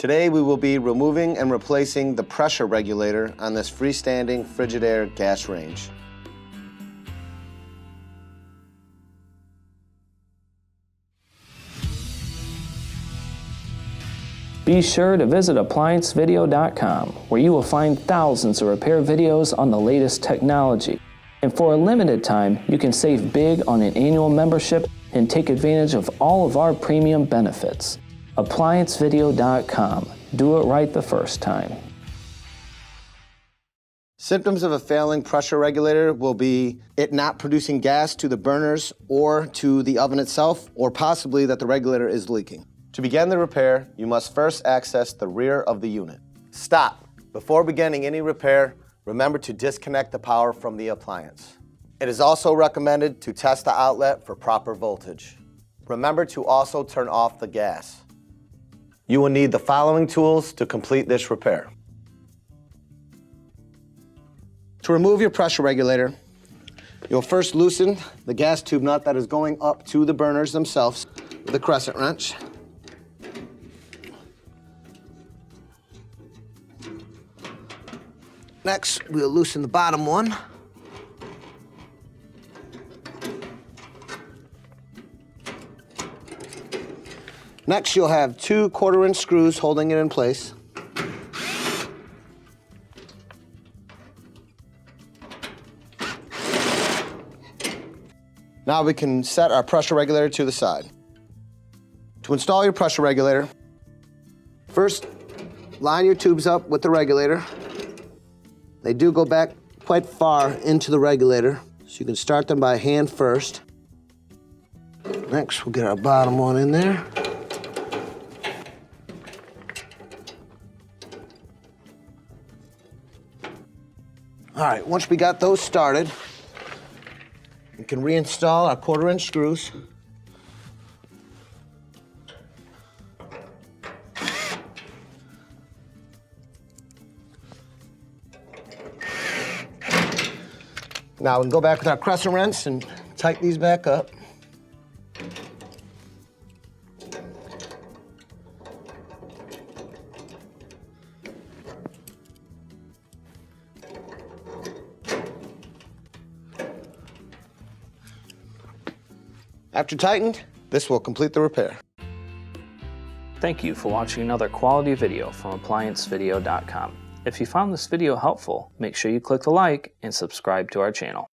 Today we will be removing and replacing the pressure regulator on this freestanding Frigidaire gas range. Be sure to visit ApplianceVideo.com, where you will find thousands of repair videos on the latest technology. And for a limited time, you can save big on an annual membership and take advantage of all of our premium benefits. ApplianceVideo.com. Do it right the first time. Symptoms of a failing pressure regulator will be it not producing gas to the burners or to the oven itself, or possibly that the regulator is leaking. To begin the repair, you must first access the rear of the unit. Stop. Before beginning any repair, remember to disconnect the power from the appliance. It is also recommended to test the outlet for proper voltage. Remember to also turn off the gas. You will need the following tools to complete this repair. To remove your pressure regulator, you'll first loosen the gas tube nut that is going up to the burners themselves with a crescent wrench. Next, we'll loosen the bottom one. Next, you'll have 2 1/4-inch screws holding it in place. Now we can set our pressure regulator to the side. To install your pressure regulator, first line your tubes up with the regulator. They do go back quite far into the regulator, so you can start them by hand first. Next, we'll get our bottom one in there. All right, once we got those started, we can reinstall our 1/4-inch screws. Now we can go back with our crescent wrench and tighten these back up. After tightened, this will complete the repair. Thank you for watching another quality video from ApplianceVideo.com. If you found this video helpful, make sure you click the like and subscribe to our channel.